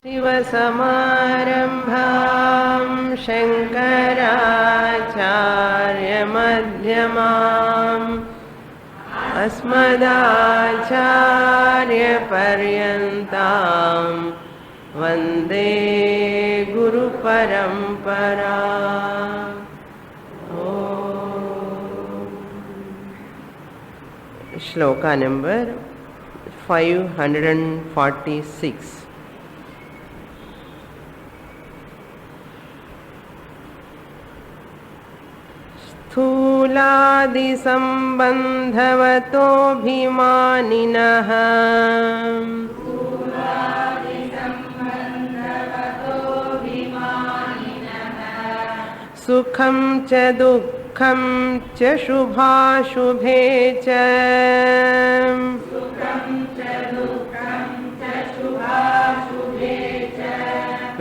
शिवसमारम्भां शङ्कराचार्यमध्यमाम् अस्मदाचार्यपर्यन्तां वन्दे गुरुपरम्परा। श्लोका नंबर 546। स्थूलादिसम्बन्धवतोऽभिमानिनः सुखं च दुःखं च शुभाशुभे च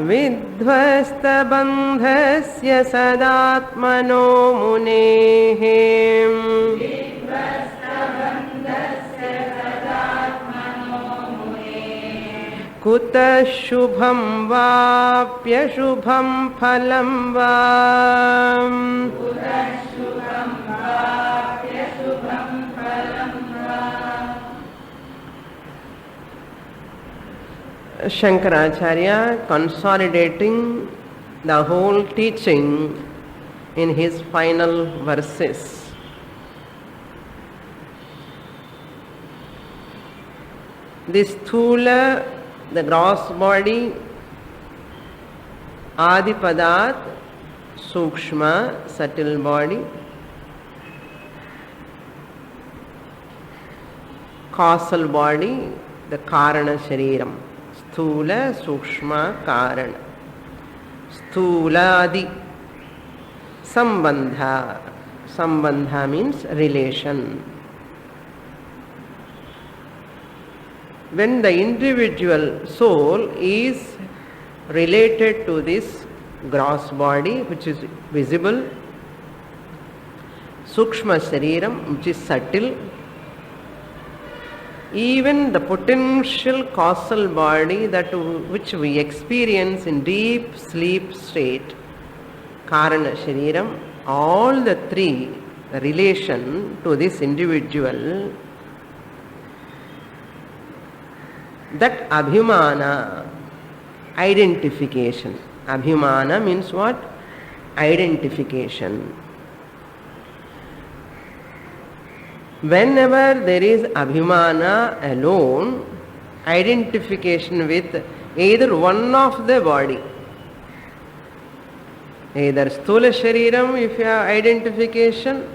विध्वस्तबन्धस्य सदात्मनो मुनेः कुतः शुभं वाप्यशुभं फलं वा Shankaracharya consolidating the whole teaching in his final verses. This sthula, the gross body, adipadat, sukshma, subtle body, causal body, the karana shariram. Sthula, sukshma, karana. Sthuladi, sambandha. Sambandha means relation. When the individual soul is related to this gross body, which is visible, sukshma shariram, which is subtle, even the potential causal body that which we experience in deep sleep state, karana shariram, all the three, the relation to this individual, that abhimana, identification. Abhimana means what? Identification. Whenever there is abhimana alone, identification with either one of the body, either sthula shariram, if you have identification,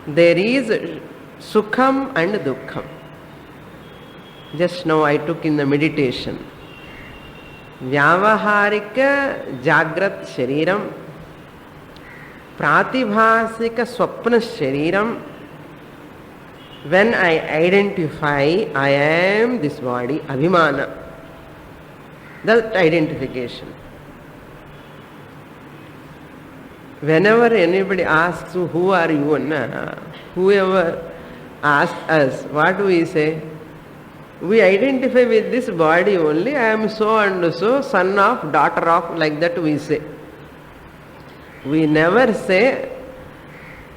there is sukham and dukkham. Just now I took in the meditation. Vyavaharika jagrat shariram, pratibhasika swapna shariram. When I identify I am this body, abhimana, that identification. Whenever anybody asks who are you, whoever asks us, what do we say? We identify with this body only. I am so and so, son of, daughter of, like that we say. We never say,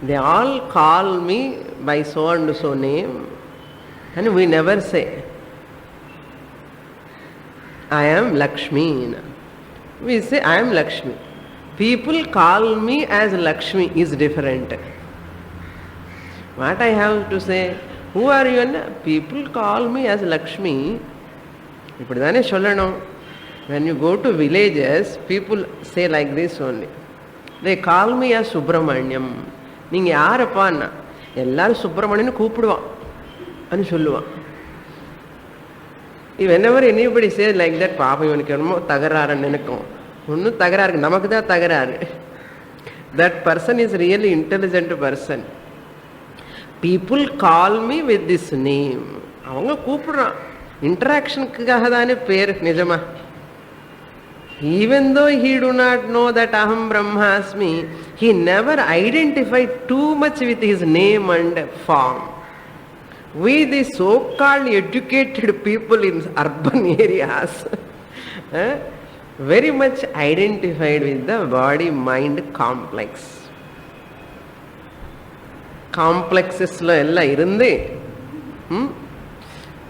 they all call me by so and so name, and we never say, I am Lakshmi. We say, I am Lakshmi. People call me as Lakshmi is different. What I have to say, who are you? People call me as Lakshmi. When you go to villages, people say like this only. They call me as Subramanyam. நீங்க யாரப்பான்னா எல்லாரும் சுப்பிரமணியன்னு கூப்பிடுவான் అని சொல்லுவான். whenever anybody says like that, பாப்பம் இவனுக்கு என்னமோ தகராறுன்னு நினைக்கும். ஒன்றும் தகராறு, நமக்கு தான் தகராறு. That person is really intelligent person. People call me with this name. அவங்க கூப்பிடுறான், இன்டராக்ஷனுக்காக தானே பேர். நிஜமா, even though he do not know that Aham Brahmasmi, he never identified too much with his name and form. We, the so-called educated people in urban areas, Very much identified with the body-mind complex. Complexesలో எல்லாம் இருந்து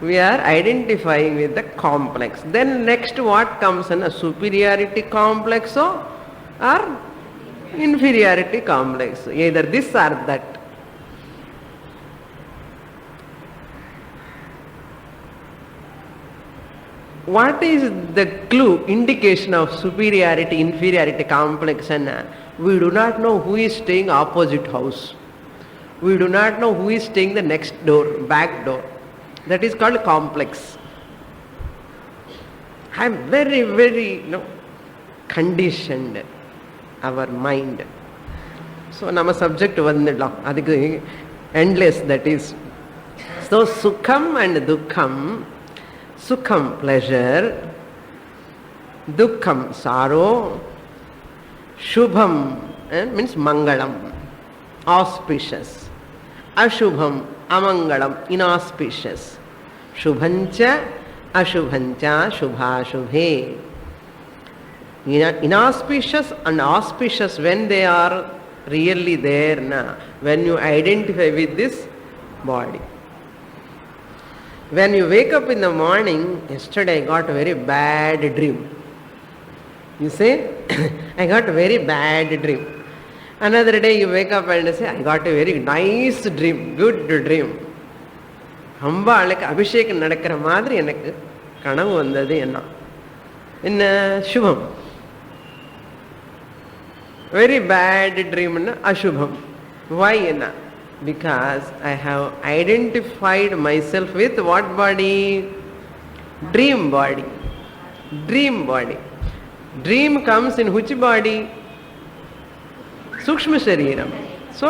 we are identifying with the complex. Then next what comes in a superiority complex or inferiority complex, either this or that. What is the clue, indication of superiority, inferiority complex? And we do not know who is staying opposite house. We do not know who is staying the next door, back door. That is called complex. I am very, very conditioned our mind. So nama subject vandidlam. Adukku endless, that is. So sukham and dukkham. Sukham pleasure, dukkham sorrow, shubham means mangalam, auspicious, ashubham amangalam, inauspicious, shubhancha ashubhancha shubhashubhe. Inauspicious and auspicious, when they are really there, when you identify with this body. When you wake up in the morning, yesterday I got a very bad dream. You say, I got a very bad dream. Another day you wake up and say, I got a very nice dream, good dream. அம்பாளுக்கு அபிஷேகம் நடக்கிற மாதிரி எனக்கு கனவு வந்தது. என்ன சுபம். Very bad dream ashubham. Why? Because I have identified myself with what body? Dream body. Dream body. Dream comes in which body? Sukshma shariram. So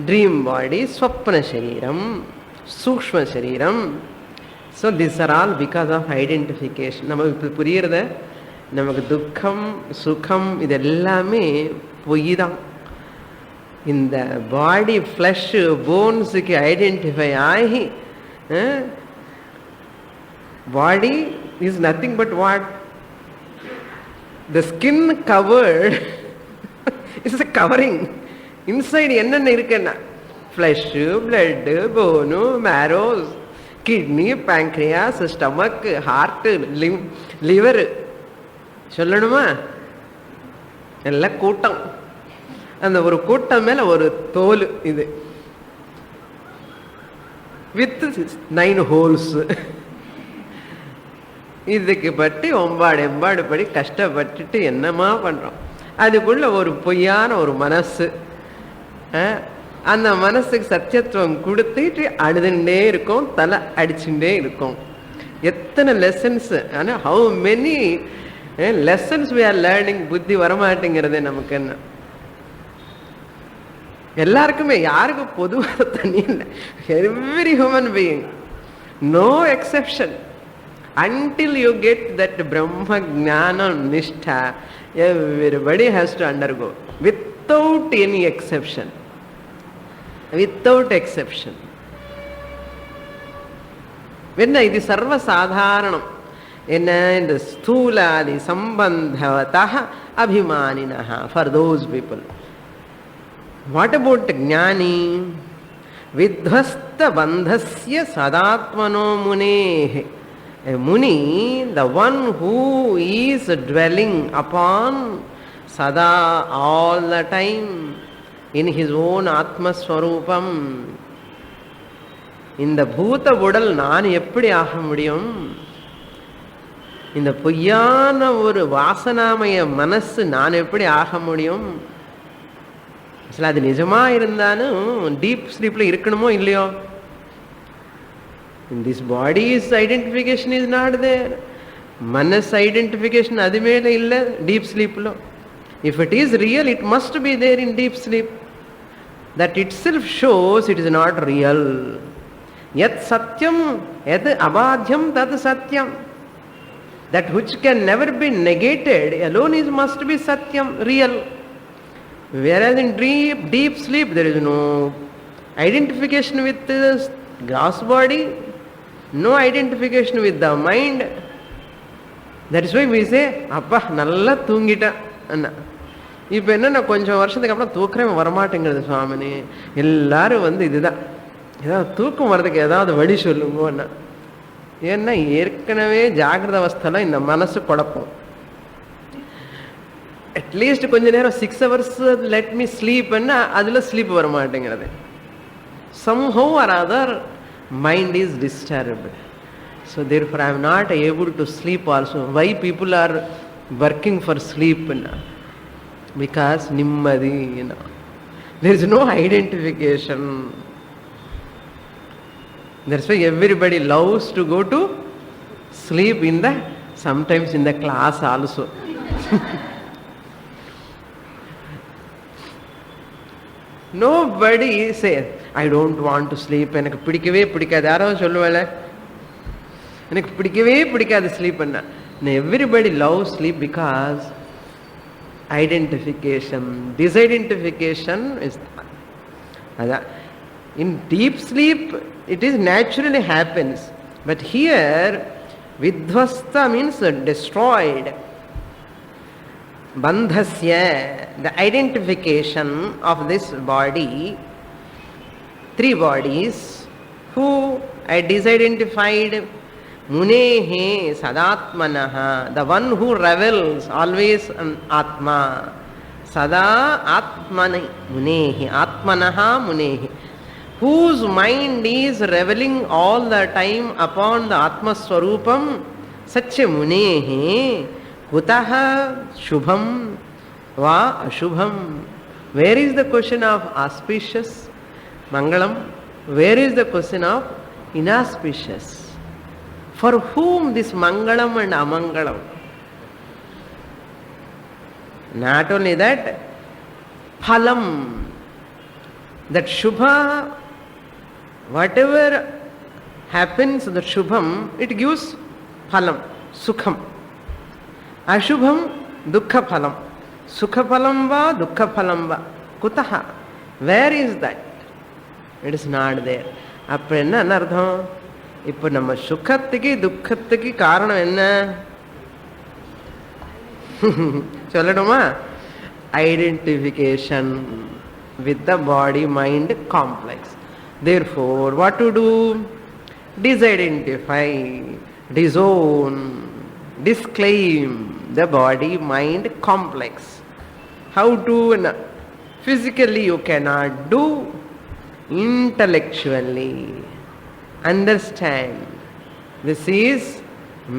dream body, swapna shariram, sukshma shariram. So these are all because of identification. நமக்கு புரியுறத, நமக்கு துக்கம் சுகம் இதெல்லாமே பொய் தான். இந்த பாடி flush போன்ஸுக்கு identify ஆகி body is nothing but what? The skin covered is a covering. Inside என்னென்ன இருக்குன்னா flesh, blood, bone, marrows, kidney, pancreas, stomach, heart, liver, சொல்லணுமா? எல்லாம் கூட்டம். அந்த ஒரு கூட்டம் மேல ஒரு தோல் இது வித் 9 holes. இதுக்கு பற்றி எம்பாடு படி கஷ்டப்பட்டுட்டு என்னமா பண்றோம். அதுக்குள்ள ஒரு பொய்யான ஒரு மனசு, அந்த மனசுக்கு சத்தியத்துவம் கொடுத்துட்டு அழுதுண்டே இருக்கும், தலை அடிச்சுட்டே இருக்கும். எத்தனை லெசன்ஸ், ஆனால் how many lessons we are learning. புத்தி வரமாட்டேங்கிறது நமக்கு. என்ன எல்லாருக்குமே, யாருக்கும் பொதுவாக தண்ணி இல்லை. Every human being, no exception. Until you get that Brahma Jnana Nishtha, everybody has to undergo without any exception. Without exception. When இது சர்வ சாதாரணம். என்ன இந்த ஸ்தூலாதி சம்பந்தவதः அபிமானினः, for those people. What about Jnani? Vidhvasta bandhasya sadatmano munehe. A Muni, the one who is dwelling upon sada all the time in his own Atma Swarupam. இந்த பூத உடல் நான் எப்படி ஆக முடியும்? இந்த பொய்யான ஒரு வாசனாமய மனசு நான் எப்படி ஆக முடியும்? அது நிஜமா இருந்தாலும் டீப் ஸ்லீப்ல இருக்கணுமோ இல்லையோ? In this body's identification is not there. Manas identification adu mele illa deep sleep lo. If it is real, it must be there in deep sleep. That itself shows it is not real. Yat satyam yat abadhyam tat satyam. That which can never be negated alone is must be satyam, real. Whereas in deep sleep there is no identification with the gross body, no identification with the mind. That is why we say அப்பா நல்லா தூங்கிட்டேன் அண்ணா. இப்போ என்னென்ன கொஞ்சம் வருஷத்துக்கு அப்புறம் தூக்கமே வரமாட்டேங்கிறது சுவாமினி, எல்லாரும் இதுதான் ஏதாவது தூக்கம் வர்றதுக்கு ஏதாவது வழி சொல்லுங்கன்னா. ஏன்னா ஏற்கனவே ஜாகிரத அவஸ்தையில் இந்த மனசு குழப்பம். அட்லீஸ்ட் கொஞ்ச நேரம் 6 hours லெட் மீ ஸ்லீப்னா அதில் ஸ்லீப் வர மாட்டேங்கிறது. somehow or other mind is disturbed. So therefore I am not able to sleep also. Why people are working for sleep? Because nimmadi, there is no identification. That's why everybody loves to go to sleep sometimes in the class also. Nobody says I don't want to sleep. எனக்கு பிடிக்கவே பிடிக்காது. யாராவது சொல்லுவேல எனக்கு பிடிக்கவே பிடிக்காது sleep பண்ண. Everybody loves sleep because identification, disidentification is that. In deep sleep it is naturally happens, but here vidhvasta means destroyed. Bandhasya, the identification of this body, 3 bodies, who I disidentified. Munehe sadatmanaha, the one who revels always on Atma. Sada Atmani Munehe, Atmanaha Munehe, whose mind is reveling all the time upon the Atma Swarupam, such a Munehe, Kutaha Shubham Va Ashubham. Where is the question of auspicious Mangalam? Where is the question of inauspicious? For whom this Mangalam and Amangalam? Not only that, Phalam, that Shubha, whatever happens, the Shubham, it gives Phalam, Sukham. Ashubham, Dukkha Phalam. Sukha Phalam va, Dukkha Phalam va. Kutaha? Where is that? It is not there. அப்போ என்ன அர்த்தம்? இப்போ நம்ம சுகத்துக்கு துக்கத்துக்கு காரணம் என்ன சொல்லணுமா? Identification with the body mind complex. Therefore what to do? Disidentify, disown, disclaim the body mind complex. How to? Physically you cannot do, intellectually understand. This is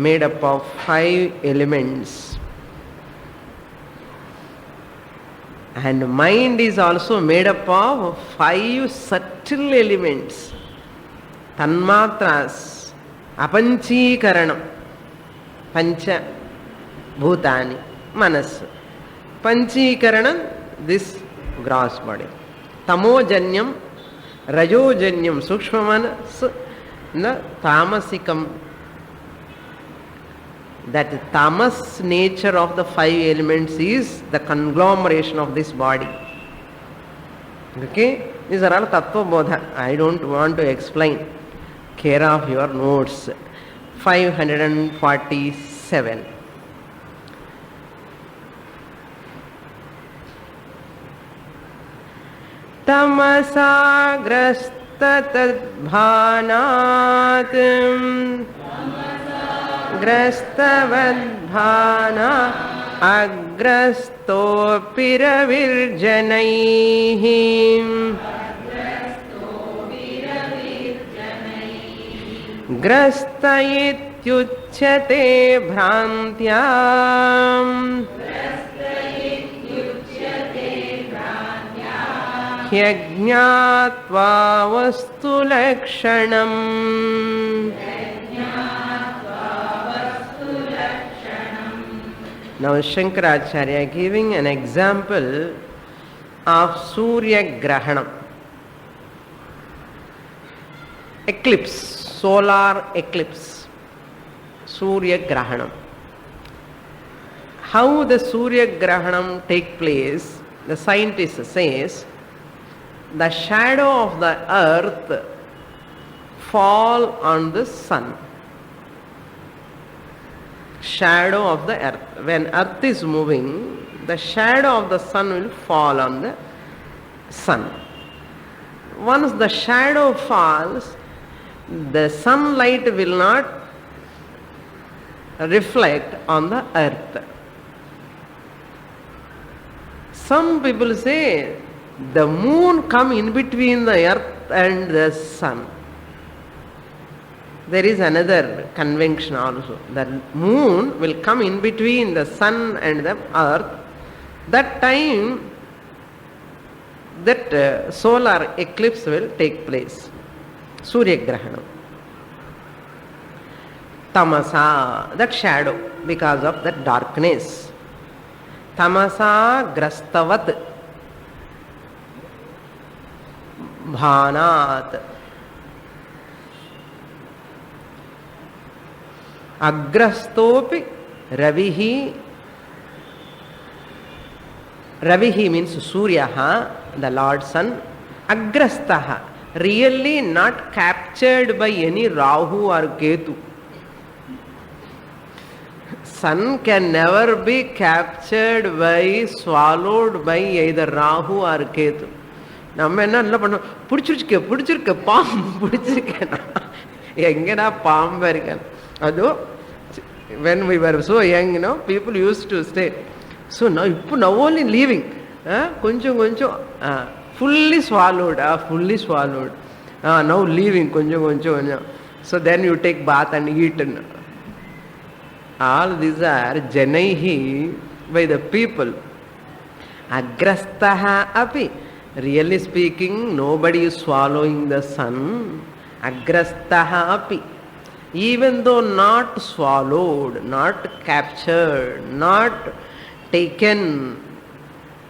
made up of 5 elements, and mind is also made up of 5 subtle elements. Tanmatras, apanchikaranam, pancha bhutani, manas. Panchikaranam, this gross body. Tamojanyam, rajojanyam, sukshma manas, tamasikam. That tamas nature of the 5 elements is the conglomeration of this body. Okay? These are all tattva bodha. I don't want to explain. Care of your notes. 547. Tamasagrasta tadbhanat grastavad-bhana agrasto piravirjanaihi grasta ityuchyate bhrantyam ह्यज्ञात्वा वस्तु लक्षणम्. Now Shankaracharya giving an example of Surya Grahanam, eclipse, solar eclipse, Surya Grahanam. How the Surya Grahanam take place? The scientist says the shadow of the earth fall on the sun. shadow of the earth. When earth is moving, the shadow of the sun will fall on the sun. Once the shadow falls, the sunlight will not reflect on the earth. Some people say the moon come in between the earth and the sun. There is another convention also. The moon will come in between the sun and the earth. That time, that solar eclipse will take place. Surya Grahanam. Tamasa, that shadow, because of that darkness. Tamasa grastavat bhanat. Agrastopi ravihi. Ravihi means Suryaha, the Lord Sun. Agrastaha, really not captured by any Rahu or Ketu. Sun can never be captured by, swallowed by either Rahu or Ketu. நம்ம என்ன பண்ணோம், பிடிச்சிருக்க பாம்பு பிடிச்சிருக்கேன் எங்கடா பாம்பு இருக்கேன். அதோ when we were so young, people used to say, so now only leaving, konjam fully swallowed, now leaving konjam. So then you take bath and eat. All these are janaihi, by the people. Agrastaha api, really speaking, nobody is swallowing the sun. Agrastaha api, even though not swallowed, not captured, not taken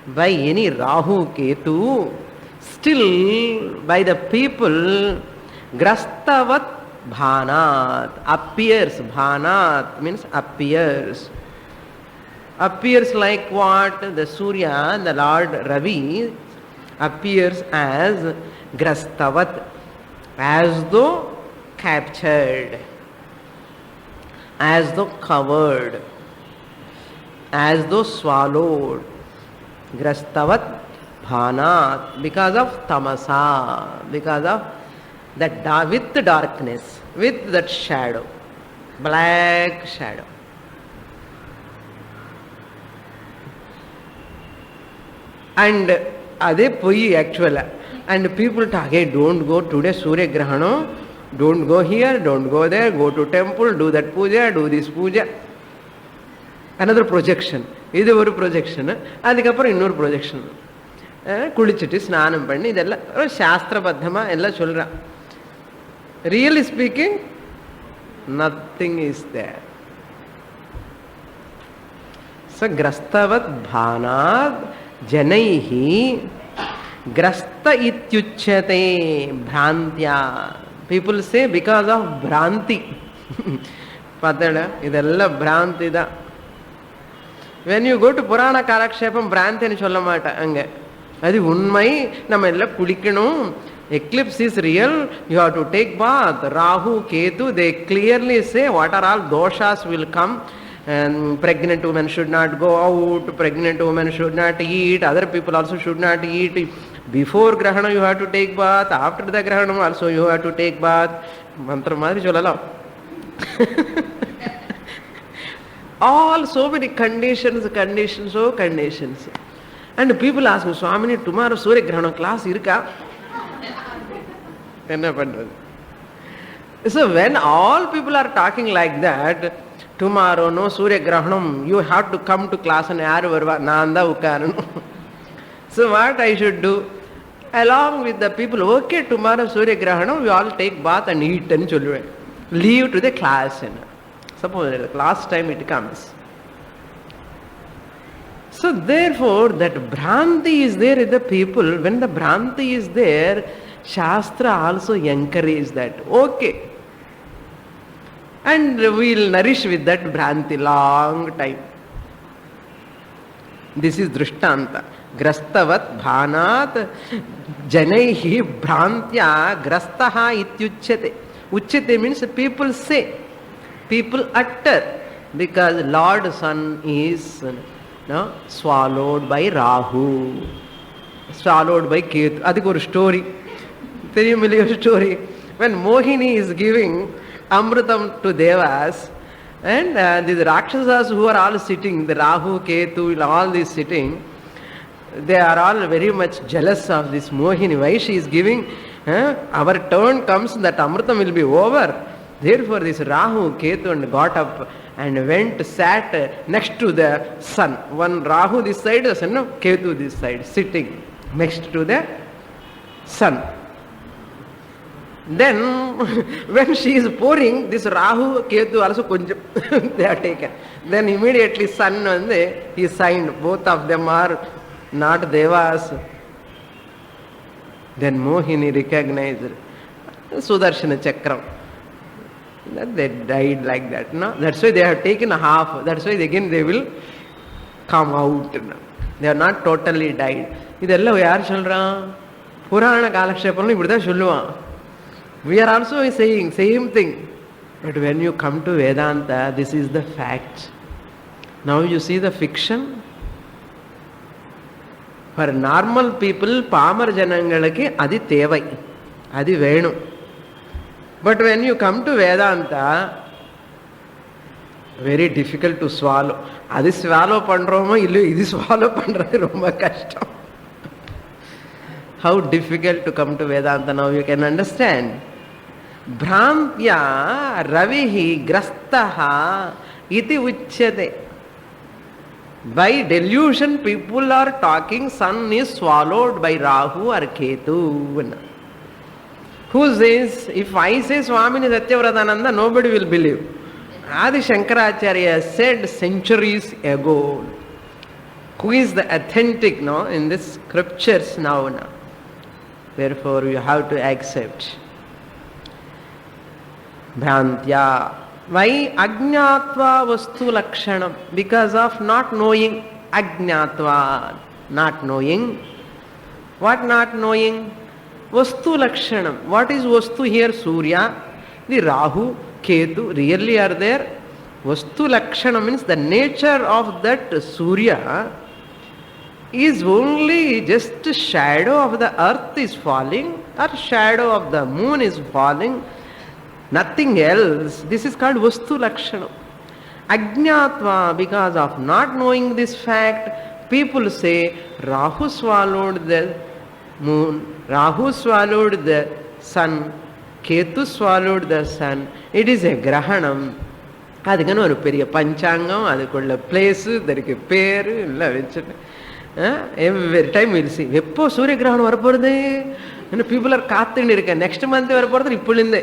by any Rahu Ketu, still by the people, grastavat bhanat, appears. Bhanat means appears. Appears like what? The Surya, the Lord Ravi, appears as grastavat, as though captured, as though covered, as though swallowed. Grastavat bhanat, because of tamasa, because of that with the darkness, with that shadow, black shadow. And ade poi actually. And people talk, hey, don't go today Surya Grahana, don't go here, don't go there, go to temple, do that puja, do this puja. Another projection. இது ஒரு ப்ரொஜெக்ஷனு, அதுக்கப்புறம் இன்னொரு projection. குளிச்சுட்டு ஸ்நானம் பண்ணி இதெல்லாம் சாஸ்திரபத்தமாக எல்லாம் சொல்கிறான். Really speaking, nothing is there. So கிரஸ்தவத் பானாத் ஜனைஹி கிரஸ்த இத்யுச்சதே பிராந்தியா. பீப்புள் சே பிகாஸ் ஆஃப் பிராந்தி. பார்த்தேடா, இதெல்லாம் பிராந்தி தான். when you go to Purana Karakshepam, பிராந்தின்னு சொல்ல மாட்டேன் அங்கே. அது உண்மை, நம்ம எல்லாம் குளிக்கணும். Eclipse is real, you have to take bath. Rahu, Ketu, they clearly say what are all doshas will come. And pregnant women should not go out, pregnant women should not eat, other people also should not eat. Before Grahana you have to take bath, after the Grahana also you have to take bath. Mantra madri sollalam. All so many conditions. And people ask me, Swamini, tomorrow Surya Grahana class irka? Enna pandrathu? So when all people are talking like that, tomorrow no Surya Grahanam, you have to come to class and yaru varva, nanda ukkaranu. So what I should do? Along with the people, okay, tomorrow Surya Grahanam, we all take bath and eat and children. Leave to the class. Suppose the class time it comes. So therefore, that Bhranti is there in the people. When the Bhranti is there, Shastra also encourages that. Okay. And we will nourish with that Bhranti long time. This is Drishtanta. Grastavat bhanat janaihi bhrantya grastaha ityuchyate. Uchyate means people say, people utter. Because Lord Sun is swallowed by Rahu, swallowed by Ketu. Adhik or story. Theriyumilliya story. When Mohini is giving Amritam to Devas, and these Rakshasas who are all sitting, the Rahu, Ketu, all these sitting, they are all very much jealous of this Mohini. Why she is giving? Our turn comes, that Amritam will be over. Therefore this Rahu, Ketu and got up and went, sat next to the sun. One Rahu this side, the sun, Ketu this side, sitting next to the sun. Then when she is pouring, this Rahu, Ketu also kunjam, they are taken. Then immediately sun and he signed, both of them are not Devas. Then Mohini recognized Sudarshana Chakram. They died like that. No? That's why they have taken a half. That's why again they will come out. No? They are not totally died. இதெல்லாம் யார் சொல்றான்? புராண காலக்ஷேபம் இப்படிதான் சொல்லுவான். We are also saying same thing. But when you come to Vedanta, this is the fact. Now you see the fiction. For normal people, Pamar Janangalaki, adi tevai, adi venu. But when you come to Vedanta, very difficult to swallow. Adi swallow pandroma, illu idi swallow pandra romba kashtam. How difficult to come to Vedanta, now you can understand. Bhramtya ravihi grastaha iti uchyate. By delusion, people are talking sun is swallowed by Rahu or Ketu. Who says, if I say Swamini Satyavratananda, nobody will believe. Adi Shankaracharya said centuries ago. Who is the authentic in this scriptures now? Therefore, you have to accept. Bhrantya. Why Ajñātva vastu lakshanam? Because of not knowing. Ajñātva, not knowing. What not knowing? Vastu lakshanam. What is vastu here? Surya, the Rahu, Ketu really are there. Vastu lakshanam means the nature of that Surya is only just a shadow of the earth is falling, or shadow of the moon is falling. Nothing else. This is called Vastu Lakshanam. Ajñātva, because of not knowing this fact, people say Rahu swallowed the moon, Rahu swallowed the sun, Ketu swallowed the sun. It is a Grahanam. அதுக்குன்னு ஒரு பெரிய பஞ்சாங்கம், அதுக்குள்ள place, அதற்கு பேரு எல்லாம் வச்சுட்டு every time will see எப்போ சூரிய கிரகணம் வரப்போகிறது. இன்னும் பீப்புள் ஆர் காத்துன்னு இருக்கேன். நெக்ஸ்ட் மந்த் வரப்போகிறது இப்பொழுந்தே.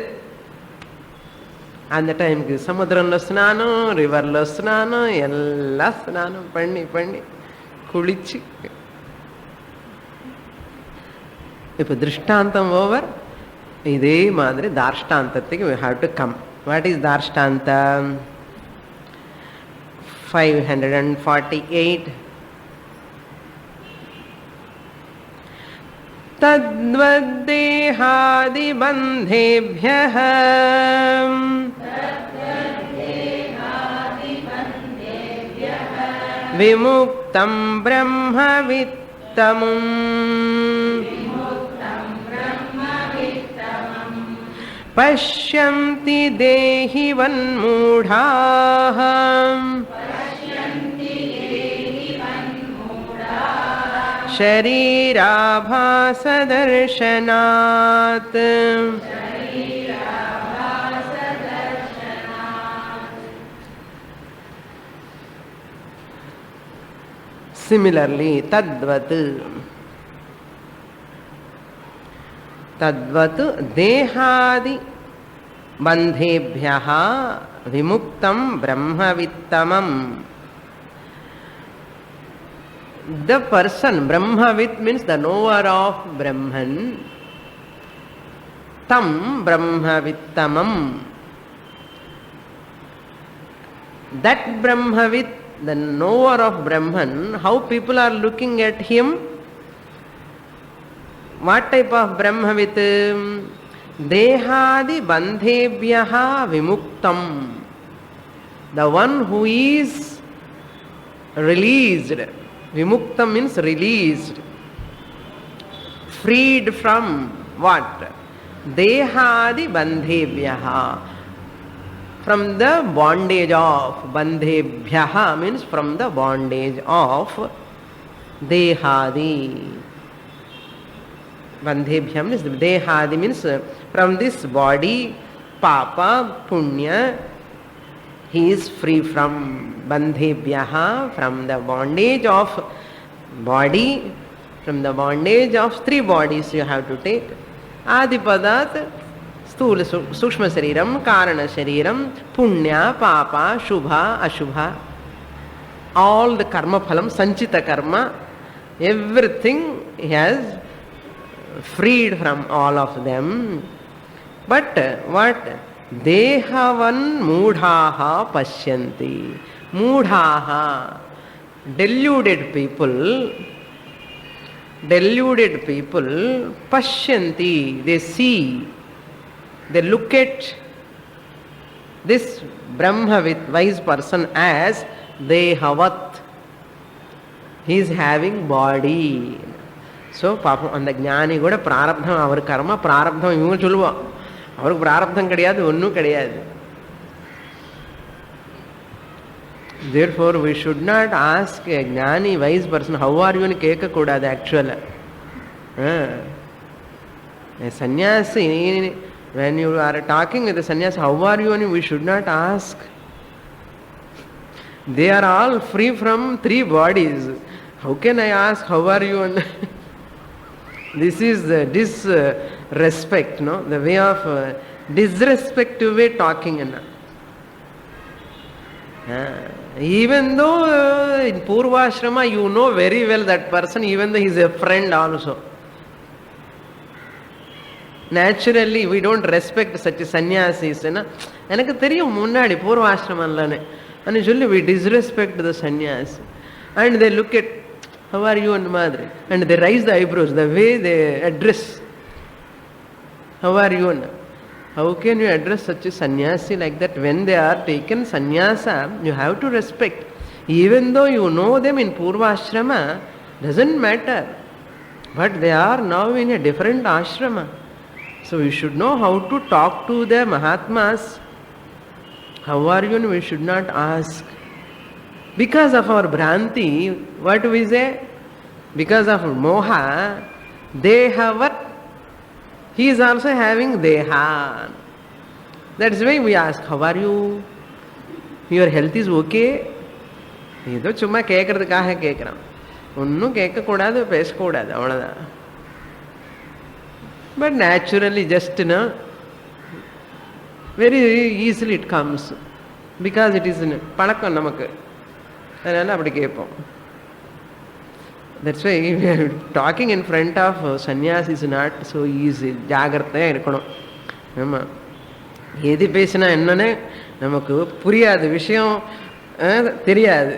அந்த டைமுக்கு சமுத்திரம்ல ஸ்நானம், ரிவர்ல ஸ்நானம், எல்லாம் ஸ்நானம் பண்ணி பண்ணி குளிச்சு. இப்போ திருஷ்டாந்தம் ஓவர். இதே மாதிரி தார்ஷ்டாந்தத்துக்கு we have to come. What is தார்ஷ்டாந்தா? 548. तद्वद्देहादिबन्धेभ्यः विमुक्तं ब्रह्मवित्तमम् पश्यन्ति देहिवन्मूढाः शरीराभासदर्शनात्. Similarly, tadvat dehadi bandhebhyaha vimuktam brahmavittamam. The person, Brahmavit means the knower of Brahman. Tam Brahmavittamam. That Brahmavit, the knower of Brahman, how people are looking at him? What type of Brahmavit? Dehadi bandhebhyaha vimuktam. The one who is released, vimuktam means released, freed from what? Dehadi bandhebhyaha, from the bondage of, bandhebhyaha means from the bondage of dehadi. Bandhebhya means dehadi means from this body, papa, punya, he is free from bandhebhyaha, from the bondage of body, from the bondage of three bodies you have to take. Adipadat, sthula sukshma shariram, karana shariram, punya, papa, shubha, ashubha. All the karma phalam, sanchita karma, everything he has freed from all of them. But what? Dehavan mudhaha pashyanti. Mudhaha, deluded people, pashyanti, they see, they look at this Brahma wise person as dehavat. He is having body. So, பாப்போம் அந்த ஞானி கூட பிராரப்தம், அவர் கர்ம பிராரப்தம் இவங்க சொல்லுவோம், அவருக்கு பிராரப்தம் கிடையாது, ஒன்றும் கிடையாது. Therefore, we should not ask a ஞானி wise person, how are you ன்னு கேட்கக்கூடாது. ஆக்சுவலாக sannyasi, when you are talking with the sannyasi, how are you ன்னு we should not ask. They are all free from three bodies. How can I ask how are you? This is the disrespect, no? The way of disrespectful way talking. Even though in Purvashrama you know very well that person, even though he is a friend also. Naturally we don't respect such sannyasis. எனக்கு தெரியும் முன்னாடி பூர்வாசிரமம்லன்னு and usually we disrespect the sannyasi. And they look at, how are you and madri? And they raise the eyebrows, the way they address. How are you? And how can you address such a sannyasi like that? When they are taken sannyasa, you have to respect. Even though you know them in Purvashrama, doesn't matter. But they are now in a different ashrama. So we should know how to talk to the Mahatmas. How are you? And we should not ask. Because of our Bhranti, what do we say? Because of Moha, Dehavat, he is also having Deha. That's why we ask, how are you? Your health is okay? ஏதோ சும்மா கேட்கறதுக்காக கேட்குறான், ஒன்றும் கேட்கக்கூடாது, பேசக்கூடாது, அவ்வளோதான். But naturally just very easily it comes because it is பழக்கம் நமக்கு, அதனால அப்படி கேட்போம். That's why talking in front of sannyas is not so easy. ஜாகிரதையாக இருக்கணும். ஆமாம், எது பேசினா என்னன்னு நமக்கு புரியாது, விஷயம் தெரியாது,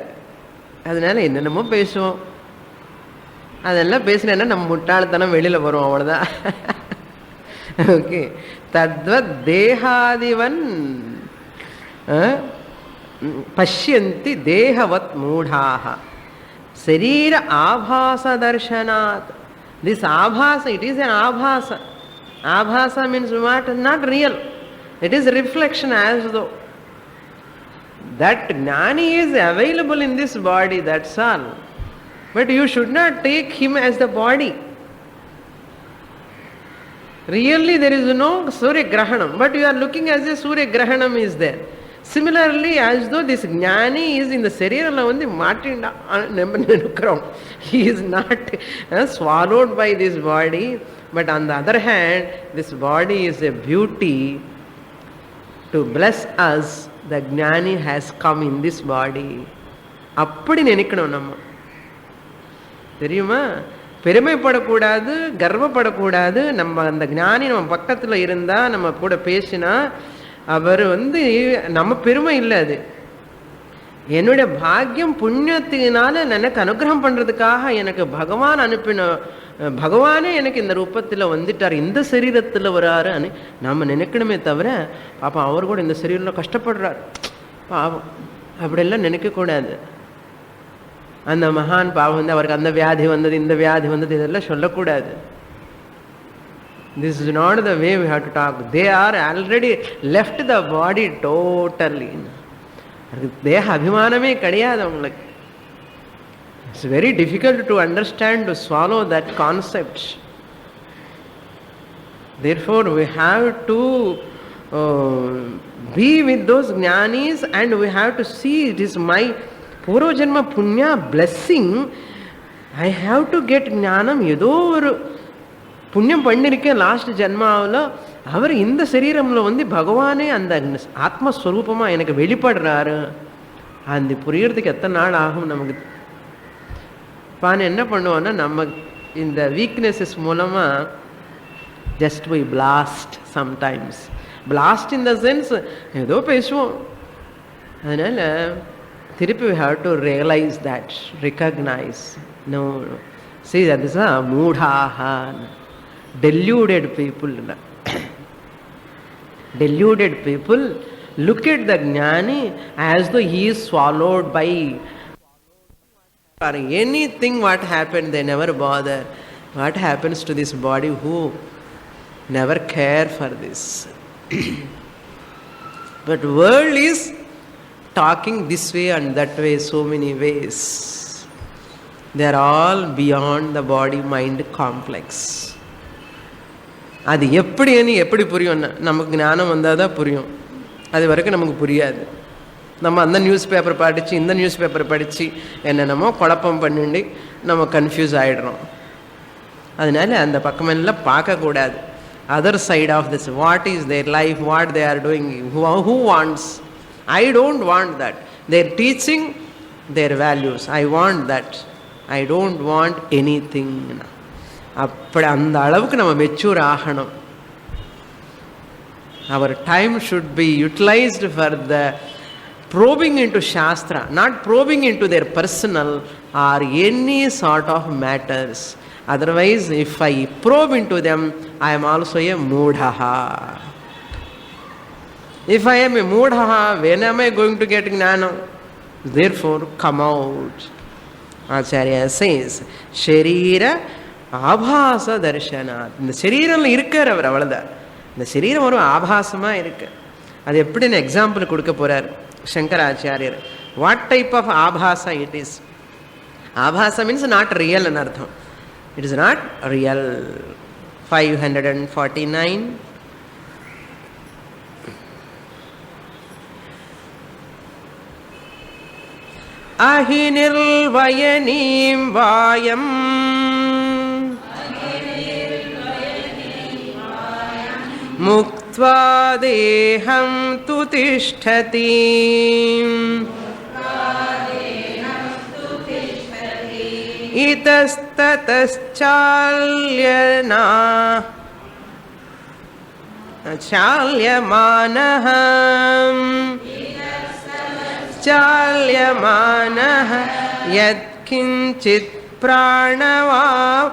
அதனால என்னென்னமோ பேசுவோம். அதெல்லாம் பேசினா நம்ம முட்டாள்தனம் வெளியில் வரும், அவ்வளோதான். ஓகே, தத்வத் தேகாதிவன் பஷ்யந்தி தேகவத் மூடாக சரீர ஆபாச தர்ஷனாத். This abhasa, it is an abhasa. Abhasa means what? Not real. It is reflection as though. That Jnani is available in this body, that's all. But you should not take him as the body. Really there is no Surya Grahanam, but you are looking as a Surya Grahanam is there. Similarly, as though this Jnani is in the Sarira on the Martin, he is not swallowed by this body, but on the other hand, this body is a beauty to bless us. The Jnani has come in this body. அப்படி நினைக்கணும் நம்ம, தெரியுமா? பெருமைப்படக்கூடாது, கர்வப்படக்கூடாது. நம்ம அந்த ஞானி நம்ம பக்கத்தில் இருந்தால், நம்ம கூட பேசினா, அவர் நம்ம பெருமை இல்லை, அது என்னுடைய பாக்கியம் புண்ணியத்தினால எனக்கு அனுகிரகம் பண்ணுறதுக்காக எனக்கு பகவான் அனுப்பின, பகவானே எனக்கு இந்த ரூபத்தில் வந்துட்டார், இந்த சரீரத்தில் வராருன்னு நம்ம நினைக்கணுமே தவிர, பாப்பா அவர் கூட இந்த சரீரத்தில் கஷ்டப்படுறார், பாவம் அப்படியெல்லாம் நினைக்கக்கூடாது. அந்த மகான் பாவம் வந்து அவருக்கு அந்த வியாதி வந்தது, இந்த வியாதி வந்தது, இதெல்லாம் சொல்லக்கூடாது. This is not the way we have to talk. They are already left the body totally. தேக அபிமானமே கிடையாது அவங்களுக்கு. It's very difficult to understand, to swallow that concept. Therefore we have to be with those jnanis and we have to see it is my purva janma punya blessing. I have to get jnanam. ஏதோ ஒரு புண்ணியம் பண்ணிருக்கேன் last ஜென்மாவில், அவர் இந்த சரீரம்ல வந்து பகவானே அந்த ஆத்மஸ்வரூபமா எனக்கு வெளிப்படுறாரு. அந்த புரியறதுக்கு எத்தனை நாள் ஆகும் நமக்கு? பானை என்ன பண்ணுவோன்னா, நம்ம இந்த வீக்னஸஸ் மூலமா just we blast. Sometimes blast in the sense ஏதோ பேசுவோம். அதனால திருப்பி we have to realize that, recognize. No, see that is a மூடாஹா, deluded people. Deluded people look at the jnani as though he is swallowed by or anything. What happened, they never bother. What happens to this body who never care for this? But world is talking this way and that way, so many ways. They are all beyond the body mind complex. அது எப்படி புரியும்னா, நமக்கு ஞானம் வந்தால் தான் புரியும். அது வரைக்கும் நமக்கு புரியாது. நம்ம அந்த நியூஸ் பேப்பர் படித்து இந்த நியூஸ் பேப்பர் படித்து என்னென்னமோ குழப்பம் பண்ணிட்டு நம்ம கன்ஃபியூஸ் ஆகிடுறோம். அதனால அந்த பக்கமெல்லாம் பார்க்கக்கூடாது. Other side of this, what is their life, what they are doing, who wants. I don't want that. Their teaching their values, I want that. I don't want anything. அப்படி அந்த அளவுக்கு நம்ம mature ஆகணும். our time should be utilized for the probing into Shastra, not probing into their personal or any sort of matters. Otherwise, if I probe into them, I am also a moodhaha. If I am a moodhaha, when am I going to get jnana? Therefore, come out. Acharya says, Sharira ஆபாச தர்ஷனாத். இந்த சரீரம்ல இருக்கார் அவர், அவ்வளோதான். இந்த சரீரம் ஒரு ஆபாசமா இருக்கு. அது எப்படின்னு எக்ஸாம்பிள் கொடுக்க போறார் சங்கராச்சாரியர். வாட் டைப் ஆஃப் ஆபாசா இட் இஸ்? ஆபாசா மீன்ஸ் நாட் ரியல் ன்னு அர்த்தம். It is not real. 549. அஹி நிர்வயனீம் வாயம் முக்த்வா தேஹம் து திஷ்டதி. இதஸ்ததச்சால்யனா சால்யமானஹ சால்யமானஹ யத்கிஞ்சித் பிராணவாயுனாம்.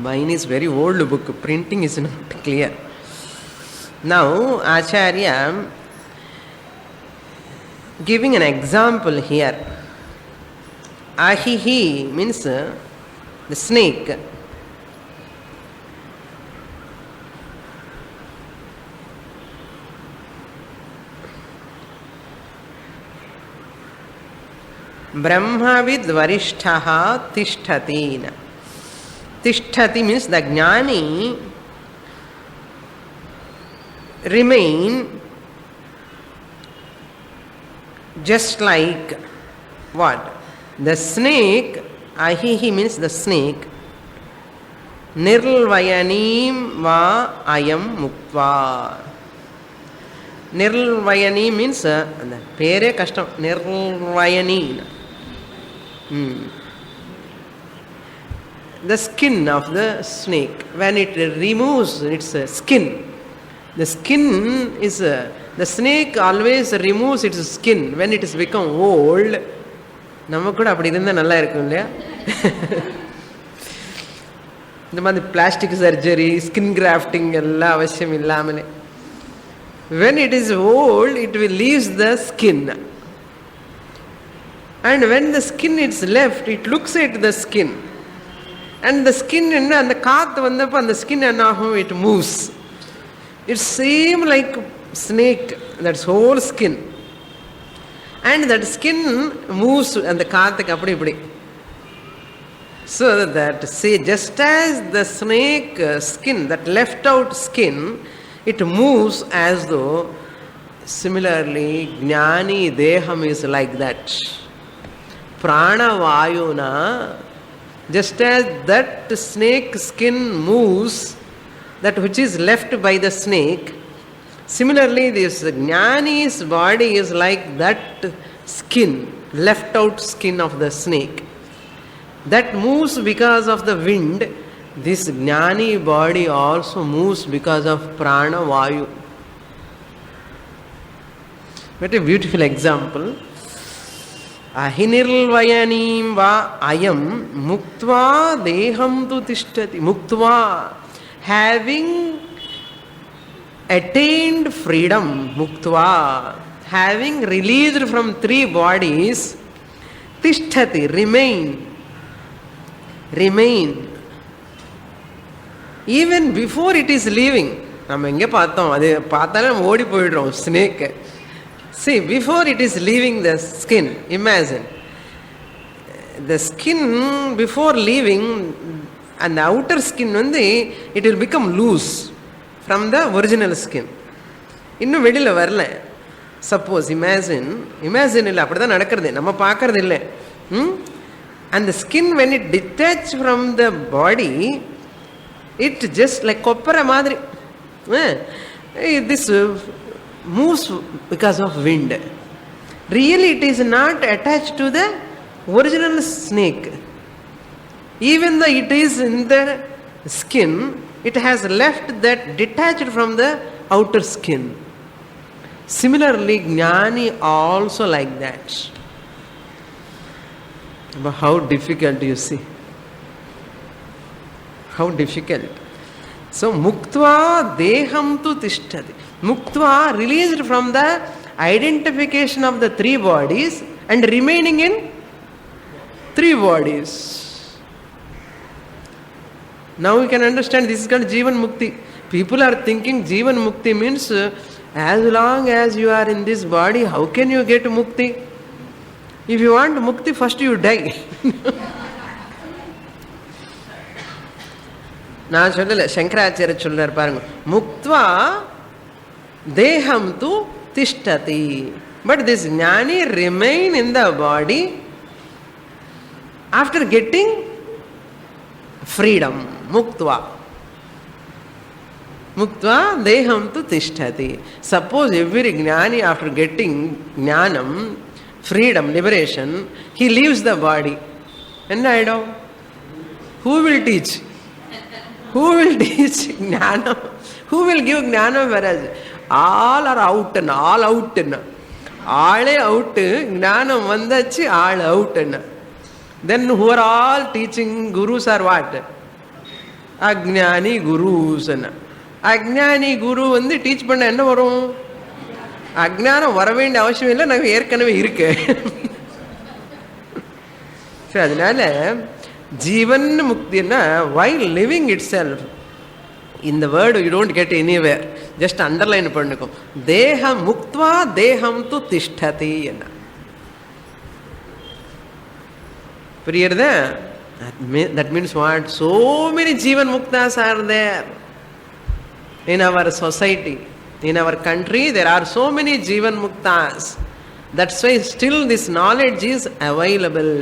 Mine is very old book. Printing is not clear. Now, Acharya giving an example here. Ahihi means the snake. Brahmavid varishtaha tishtati. Tishtati means the jnani remain just like what? The snake. Ahihi means the snake. Nirvayanim va ayam muktva. Nirvayani means pere kashtam. Nirvayani. The skin of the snake, when it removes its skin, the skin is the snake always removes its skin when it has become old. நமக்கு கூட அப்படி இருந்தால் நல்லா இருக்கும் இல்லையா? இந்த மாதிரி plastic surgery, skin grafting எல்லாம் அவசியம் இல்லாமலே. When it is old, it will leaves the skin. And when the skin is left, it looks at the skin. And the skin, and the காத்து வந்தப்போ அந்த skin என்ன ஆகும்? It moves. It seems like snake, that's whole skin. And that skin moves அந்த காத்துக்கு அப்படி இப்படி. So that, say, just as the snake skin, that left out skin, it moves as though, similarly, Jnani Deham is like that. Prana Vayuna, just as that snake skin moves, that which is left by the snake, similarly, this Jnani's body is like that skin, left out skin of the snake. That moves because of the wind. This Jnani body also moves because of Prana Vayu. What a beautiful example. Ahinirvayanim va ayam muktva deham tu tishtati. Muktva, having attained freedom, muktva, having released from 3 bodies, tishtati, remain. Even before it is leaving. நம்ம எங்கே பார்த்தோம், அது பார்த்தாலே நம்ம ஓடி போயிடுறோம் snake. See, before it is leaving the skin, imagine the skin before leaving, and the outer skin வந்து it will become loose from the original skin. இன்னும் வெளியில் வரல. சப்போஸ் imagine இல்லை, அப்படி தான் நடக்கிறது, நம்ம பார்க்கறது இல்லை. And the skin, when it detaches from the body, it just like koppara madri, this moves because of wind. Really, it is not attached to the original snake. Even though it is in the skin, it has left that detached from the outer skin. Similarly, Jnani also like that. But how difficult, you see. How difficult. So, muktva deham tu tishtati. Muktva, released from the identification of the 3 bodies and remaining in 3 bodies. Now we can understand this is called Jivan Mukti. People are thinking Jivan Mukti means as long as you are in this body, how can you get Mukti? If you want Mukti, first you die. நான் சொல்லல, சங்கராச்சாரிய சொல்றார் பாருங்க, முக்த்வா தேஹம் து திஷ்டதி. But this Jnani remain in the body after getting freedom. Muktva. Muktva deham tu tishtati. Suppose every Jnani after getting Jnanam, freedom, liberation, he leaves the body. And I know, who will teach? Who will teach Jnanam? Who will give Jnanam? Whereas all are out and all out. All out, Jnanam vandachi, all out. Then who are all teaching? Gurus are what? Ajnani gurus. Ajnani guru வந்து teach பண்ண என்ன வரும்? அஜ்ஞானம் வர வேண்டிய அவசியம் இல்லை, நாங்கள் ஏற்கனவே இருக்கு. அதனால ஜீவன் முக்தின்னா while living itself, இந்த word you don't get anywhere, just underline பண்ணிக்கும். தேகம் முக்த்வா தேகம் து திஷ்டதி என்ன புரியுறதா? That means what? So many Jivan Muktas are there in our society. In our country, there are so many Jivan Muktas. That's why still this knowledge is available.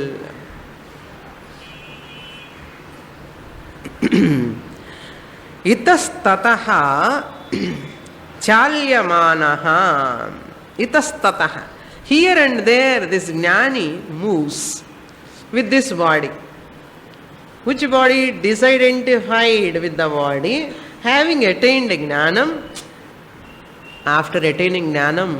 Itastataha chalyamanaha. Itastataha. Here and there, this Jnani moves with this body. Which body? Disidentified with the body, having attained Jnanam. After attaining Jnanam,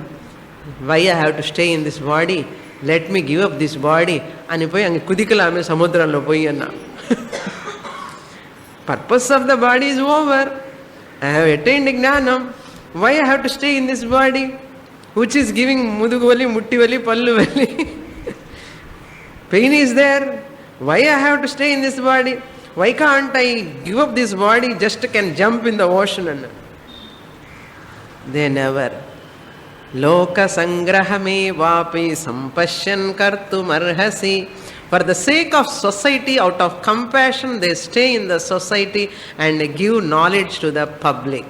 why I have to stay in this body? Let me give up this body. And போய் அங்கே குதிக்கலாமே சமுத்திரம்ல போய் என்ன Purpose of the body is over. I have attained Jnanam. Why I have to stay in this body? Which is giving muduguvali, muttivali, palluvali. Pain is there. Why I have to stay in this body? Why can't I give up this body, just can jump in the ocean? They never. Loka sangrahame vapi sampashyan kartum arhasi. For the sake of society, out of compassion, they stay in the society and give knowledge to the public.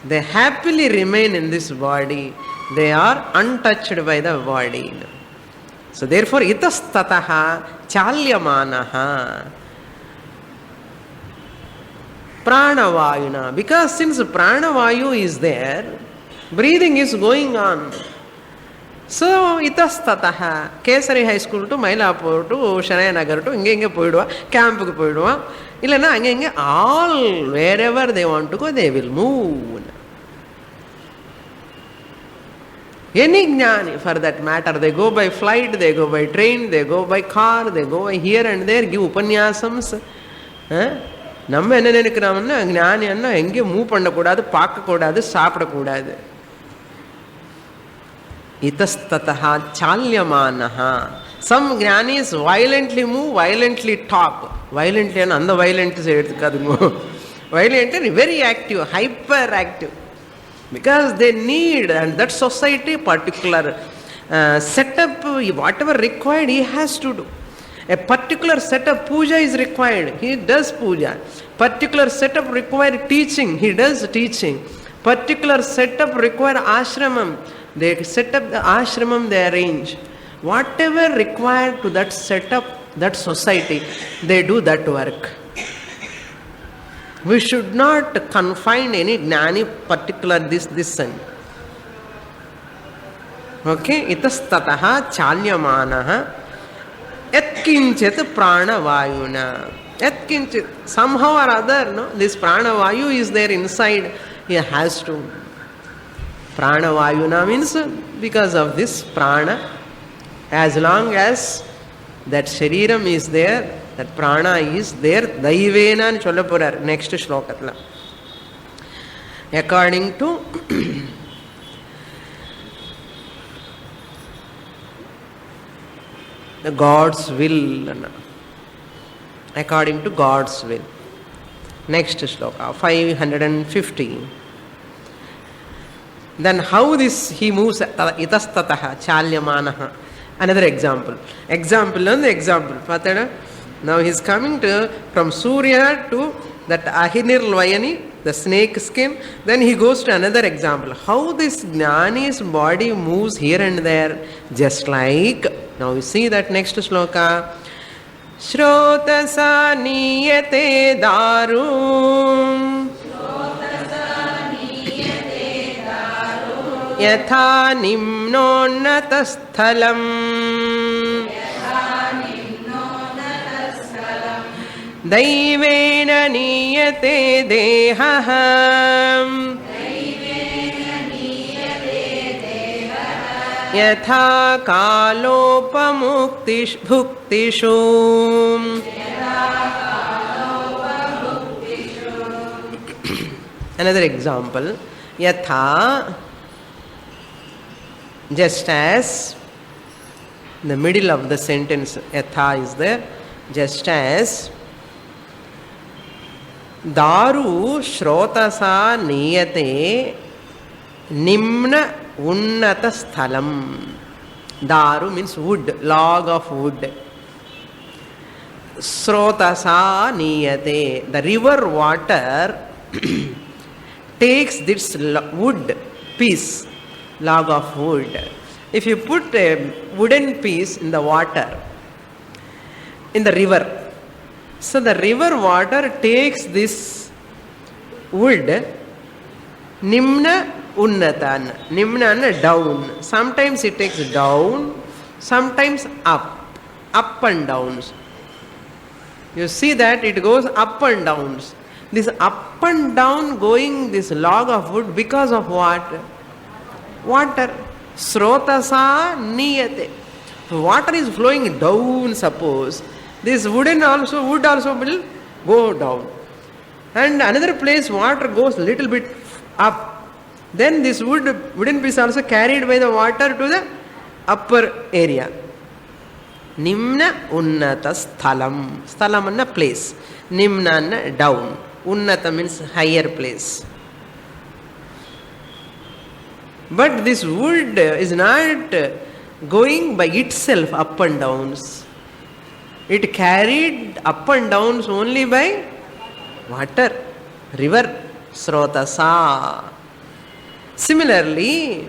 They happily remain in this body. They are untouched by the body. So therefore, itastataha chalyamanaha pranavayuna. Because since pranavayu is there, breathing is going on. So itastataha Kesari High School to Mylapur to Shanayanagar to inge poidua, camp ku poidua, illana ange all wherever they want to go, they will move. Any jnani for that matter, they go by flight, they go by train, they go by car, they go by here and there, give upanyasams. நம்ம என்ன நினைக்கிறோம்னா ஞானி அண்ணா எங்கேயும் move பண்ணக்கூடாது, பார்க்கக்கூடாது, சாப்பிடக்கூடாது. Itastataha chalyamanaha. Some jnanis violently move, violently talk. Violently and அந்த violent எடுத்துக்காதுங்க. Violent and very active, hyperactive. Because they need, and that society particular setup, whatever required, he has to do. A particular set of puja is required, he does puja. Particular setup require teaching, he does teaching. Particular setup require ashramam, they set up the ashramam, they arrange. Whatever required to that setup, that society, they do that work. We should not confine any jnani particular this and. Okay, itastataha chalyamanaha yatkinchit pranavayuna. Yatkinchit, somehow or other, no, this pranavayu is there inside, he has to. Pranavayuna means because of this prana, as long as that shariram is there, that prana is there, daivena nu solla porar next shlokathla. According to the God's will, according to God's will. Next shloka 550. Then how this he moves, itastataha chalyamanaha. Another example. Example on the example. Now he is coming to from Surya to that Ahinirvayani, the snake skin. Then he goes to another example. How this jnani's body moves here and there, just like. Now we see that next shloka. Shrotasa niyate darum yatha nimnonnatasthalam daivena niyate dehaham yatha kalopamuktish bhuktishu. Another example. Yatha, just as in the middle of the sentence yatha is there, just as daru shrotasa niyate nimna unnata sthalam. Daru means wood, log of wood. Shrotasa niyate, the river water takes this wood piece, log of wood. If you put a wooden piece in the water, in the river, so the river water takes this wood, nimna unnatan, nimna down. Sometimes it takes down, sometimes up and downs. You see that it goes up and downs. This up and down going, this log of wood, because of what? Water. Srotasa niyate. Water is flowing down, suppose. This wood also will go down. And another place water goes little bit up. Then this wooden piece also carried by the water to the upper area. Nimna unnata sthalam. Sthalam anna place. Nimna anna down. Unnata means higher place. But this wood is not going by itself up and downs. It carried up and downs only by water, river, srotasa. Similarly,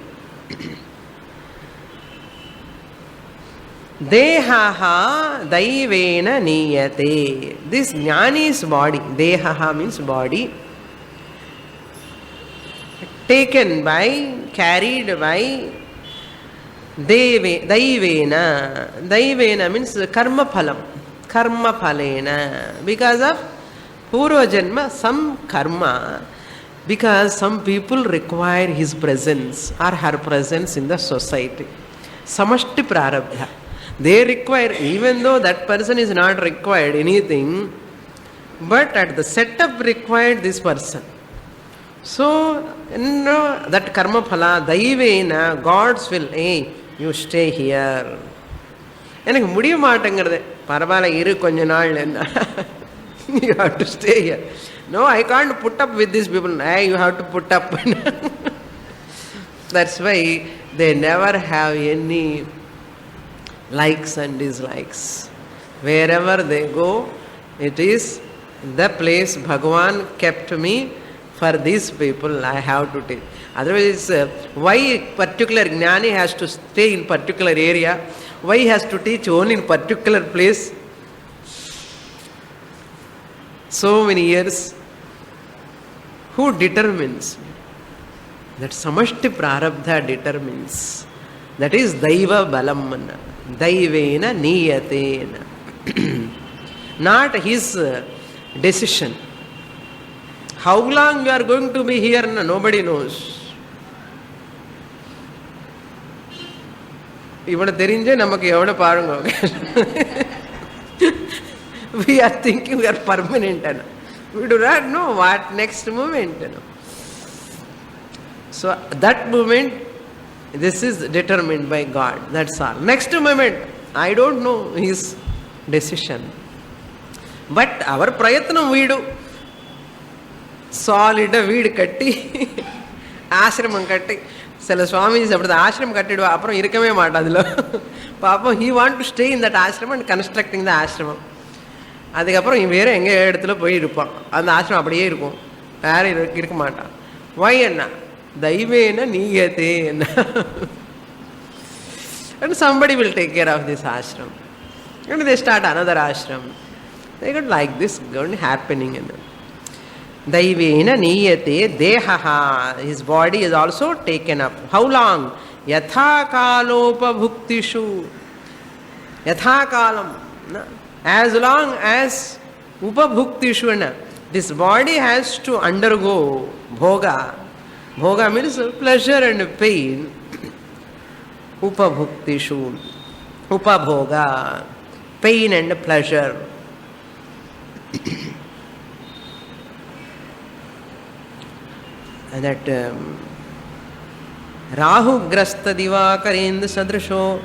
dehaha daivena niyate. This jnani's body, dehaha means body, taken by, carried by daivena. Daivena means karma phalam. Karma phalena. Because of purva janma, some karma. Because some people require his presence or her presence in the society. Samashti prarabdha. They require, even though that person is not required anything, but at the setup required this person. So, that karma phala, daivena, God's will, hey, you stay here. எனக்கு முடிய மாட்டேங்கிறது பரவாயில்ல இரு கொஞ்ச நாள் என்ன you have to stay here. No, I can't put up with these people. Hey, you have to put up. That's why they never have any likes and dislikes. Wherever they go, it is the place Bhagavan kept me for these people. I have to take. Otherwise, why particular jnani has to stay in particular area? Why he has to teach only in particular place? So many years. Who determines? That samashti prarabdha determines. That is daiva balam. Daivena niyatena. Not his decision. How long you are going to be here, nobody knows. இவனை தெரிஞ்சே நமக்கு எவ்வளோ பாருங்க. We are thinking we are permanent. We do not know what next moment. So that moment, this is determined by God. That's all. Next moment, I don't know his decision. But our prayatnam we do. Solid வீடு கட்டி ஆசிரமம் கட்டி சில சுவாமிஜி அப்படி ஆசிரமம் கட்டிடுவா அப்புறம் இருக்கவே மாட்டாதுல பாப்போம். he want to stay in that ashram and constructing the ashram. அதுக்கப்புறம் வேற எங்க இடத்துல போய் இருப்பான். அந்த ஆசிரமம் அப்படியே இருக்கும், வேற இருக்க மாட்டான். why என்ன தெய்வேன நீயத்தே என்ன. And somebody will take care of this ashram and they start another ashram. They got like this going happening. Daivena niyate dehaha. His body is also taken up. How long? Yatha kalopa bhuktishu. Yatha kalam. As long as upabhuktishu. This body has to undergo bhoga. Bhoga means pleasure and pain. Upabhuktishu. Upabhoga. Pain and pleasure. And that Rahu grasta divakarendra sadrisho.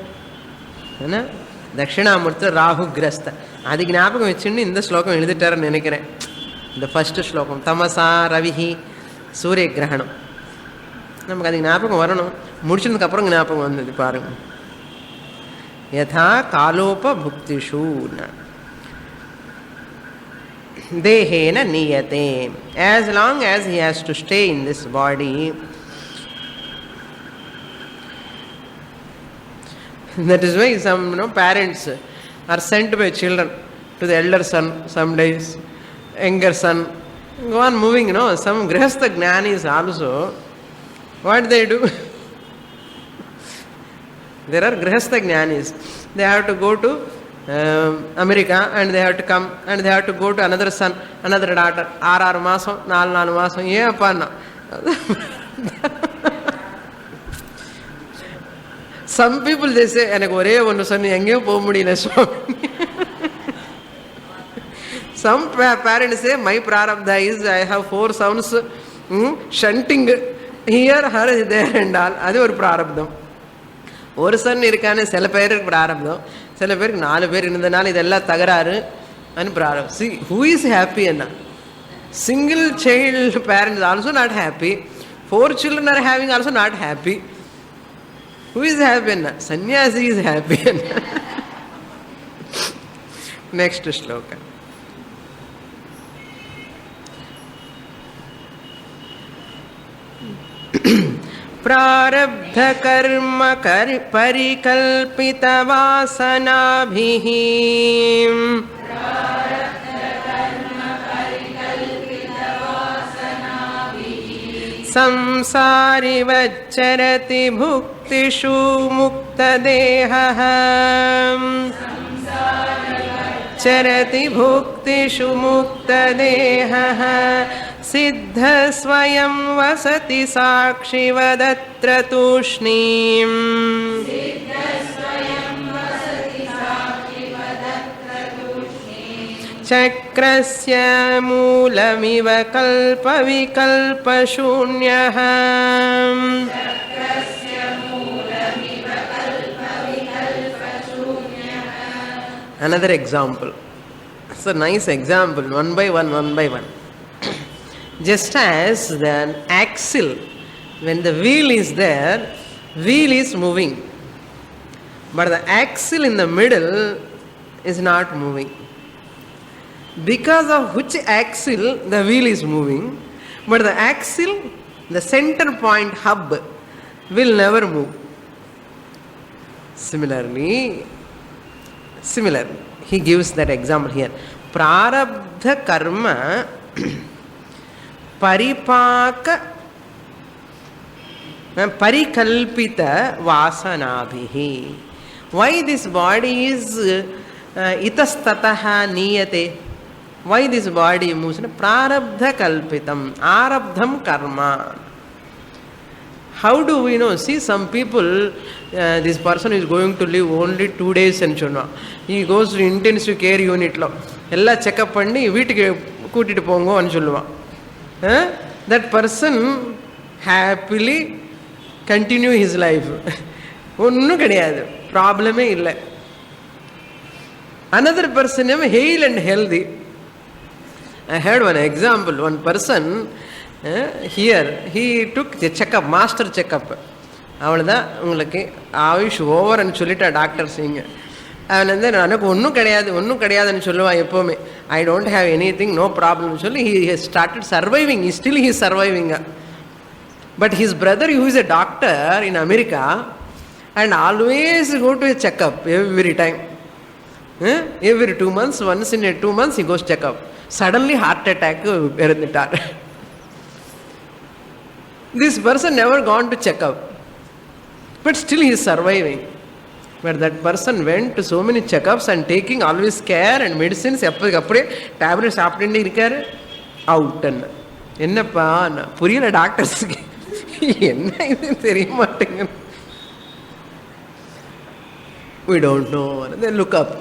Dakshinamurtha Rahu grasta. Adi gnapakam vechindi indha slokam eludittaranu nenikren. The first slokam tamasa ravihi surya grahanam. Namakku adi gnapakam varanum. Mudichadukku appuram gnapakam vandhudu paaruங்க. Yatha kalopa bhuktishu. Dehena niyate. As long as he has to stay in this body, that is why some parents are sent by children to the elder son some days, younger son, go on moving. Some grihastha jnanis also, what they do? There are grihastha jnanis. They have to go to America and they have to come and they have to go to another son, another daughter. 6 மாசம் 4 மாசம் ஏன் அப்பான்னா. Some people they say எனக்கு ஒரே ஒன்று சொன்ன எங்கேயும் போக முடியல சுவாமி. Some parents say, my prarabdha is I have 4 sons shunting here, her, there and all. That's ஒரு பிராரப்தம். ஒரு சன் இருக்கானே சில பேருக்கு பிராரப்தம், சில பேருக்கு 4 பேர் இருந்ததுனால இதெல்லாம் தகராறு and பிராரப்தம். See, who is happy enna? Single child parents also not happy. 4 children are having also not happy. Who is happy enna? Sannyasi is happy enna. Next shloka. प्रारब्ध कर्म परिकल्पित वासनाभिः संसारिवच्चरति भुक्तिषु मुक्तदेहः चरति भुक्तिषु मुक्तदेहः सिद्ध स्वयं वसति साक्षिवदत्र तूष्णीम् चक्रस्य मूलमिव कल्पविकल्पशून्यः. Another example. It's a nice example, one by one. Just as the axle, when the wheel is there, wheel is moving. But the axle in the middle is not moving. Because of which axle the wheel is moving, but the axle, the center point hub, will never move. Similarly, he gives that example here. Prarabdha karma paripaka parikalpita vasanabhihi. Why this body is itastataha niyate? Why this body moves? Prarabdha kalpitam, arabdham karma. How do we know? See, some people, this person is going to live only 2 days and he goes to intensive care unit. Ella check up panni veetuku kootittu pongo nu solluva. That person happily continue his life. Onnu kediyadu, problem e illa. Another person is hale and healthy. I heard one example. One person here, he took the checkup, master checkup. அவள்தான் உங்களுக்கு ஆயுஷ் ஓவர்னு சொல்லிட்டா doctor செய்யுங்க. அவன் வந்து எனக்கு ஒன்றும் கிடையாதுன்னு சொல்லுவான் எப்போவுமே. I don't have anything, no ப்ராப்ளம்னு சொல்லி he has started surviving. Still he is surviving. But his brother, who is a doctor in America, and always go to a checkup every time. Every 2 months, once in 2 months he goes checkup. Suddenly heart attack irundittar. This person never gone to checkup, but still he is surviving. But that person went to so many checkups and taking always care and medicines. Appadikappude tablets சாப்பிட்டுட்டே இருக்காரு. Out என்னப்பா புரியல டாக்டர்ஸ்க்கு, என்ன இது தெரிய மாட்டேங்குது. We don't know. Then look up.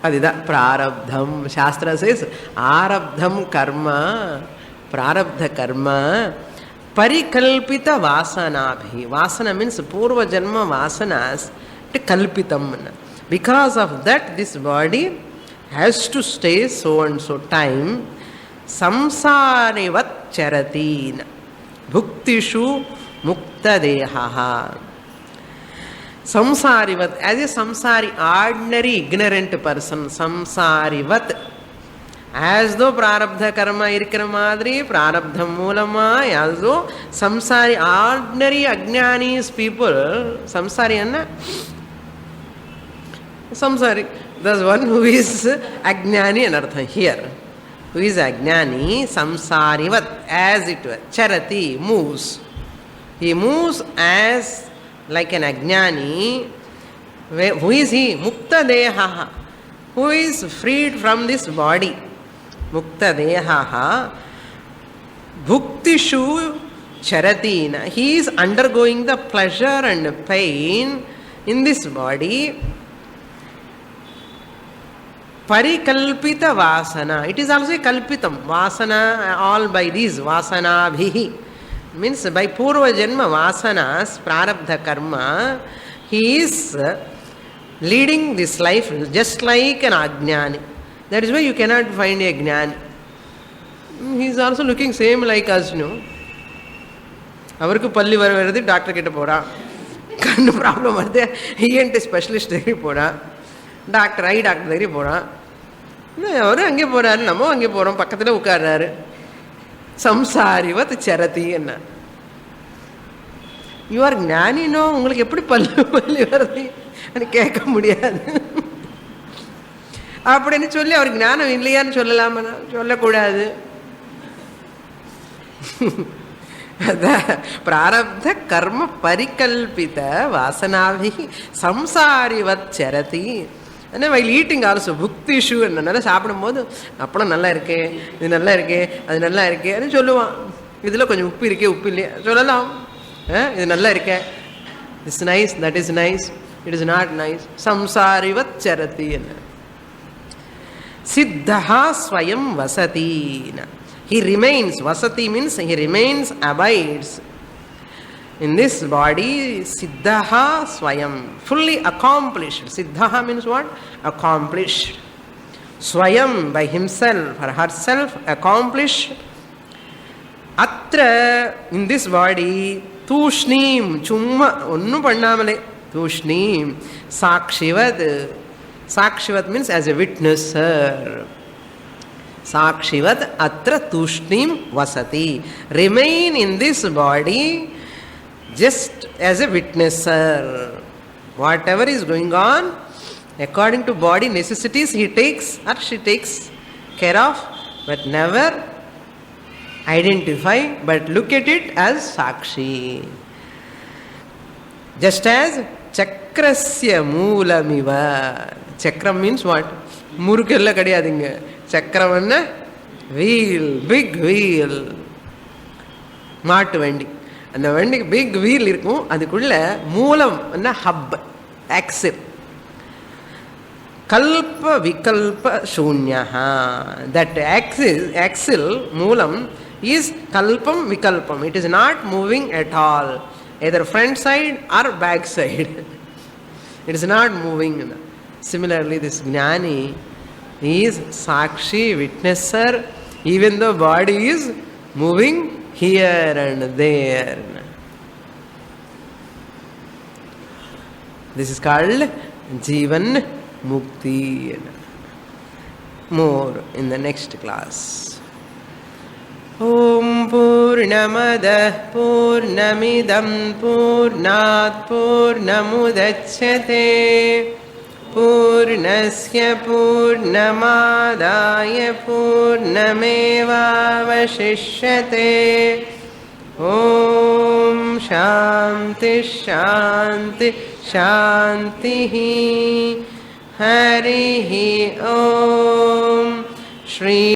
அதுதான் பிராரப்தம். சாஸ்திரம் says ஆரப்தம் karma, prarabdha karma parikalpita vasanabhi. Vasana means purva janma vasanas to kalpitam. Because of that this body has to stay so and so time. Samsarivat charatin bhuktishu mukta dehaha. Samsarivat, as a samsari, ordinary ignorant person, samsarivat, as though prarabdha karma irikra madri, prarabdha moolama, as though samsari, ordinary ajnanis people, samsari anna? Samsari, there's one who is ajnani anartha here. Who is ajnani, samsarivat, as it were, charati, moves. He moves as like an ajnani. Who is he? Mukta dehaha, who is freed from this body. Mukta dehaha bhuktishu charatina. He is undergoing the pleasure and pain in this body. Parikalpita vasana. It is also a kalpitam. Vasana, all by these vasanabhihi. Means by purva janma vasanas, prarabdha karma, he is leading this life just like an ajnani. That is why you cannot find a jnani. He is also looking same like us, no? அவருக்கு பல்லு வருது doctor கிட்ட போகிறான், கண்ணு problem வருது ENT specialist దగ్గరికి போகிறான், doctor I doctor దగ్గరికి போகிறான். அவரும் அங்கே போகிறாரு, நம்ம அங்கே போகிறோம், பக்கத்தில் உட்கார்றாரு. சம்சாரிவத் சரதி என்ன. யூ ஆர் ஞானினோ, உங்களுக்கு எப்படி பல்லு வருது கேட்க முடியாது அப்படின்னு சொல்லி அவருக்கு ஞானம் இல்லையான்னு சொல்லலாமா? சொல்லக்கூடாது. பிராரப்த கர்ம பரிகல்பித வாசனாபிஹி சம்சாரிவத் சரதி. ஆனால் வைல் ஈட்டிங் ஆல்சோ புக்திஷு நல்லா சாப்பிடும்போது அப்பளம் நல்லா இருக்கே, இது நல்லா இருக்கே, அது நல்லா இருக்கே அப்படின்னு சொல்லுவான். இதில் கொஞ்சம் உப்பு இருக்கே, உப்பு இல்லையா சொல்லலாம். இது நல்லா இருக்கே, it's nice, that is nice, it is not nice. சம்சாரிவத் சரதி என்ன. சித்தஹா ஸ்வயம் வசதீன. He remains, vasati means he remains, abides in this body. Siddhaha swayam, fully accomplished. Siddhaha means what? Accomplished. Swayam, by himself or herself, accomplished. Atra, in this body, tushneem, chumma, onnu pannamale, tushneem, sakshivat. Sakshivat means as a witnesser. Sakshivat atra tushnim vasati. Remain in this body just as a witnesser. Whatever is going on, according to body necessities, he takes or she takes care of, but never identify, but look at it as sakshi. Just as chakrasya moolamiva. Chakram means what? Murukella kadiyadinga. சக்கரம் என்ன? Wheel, big wheel. மாட்டு வண்டி, அந்த வண்டிக்கு big wheel இருக்கும், அதுக்குள்ள மூலம் என்ன? Hub, axial. Kalpa விகல்ப Shunya. That axial மூலம் is kalpam vikalpam. It is not moving at all, either front side or back side. It is not moving. Similarly, this jnani is sakshi, witnesser, even though body is moving here and there. This is called Jivan Mukti. More in the next class. Om Purnamada Purnamidam Purnat Purnamudachyate Purnasya Purnamadaya Purnamevavashishyate. Om Shanti Shanti Shanti. Harihi Om Shri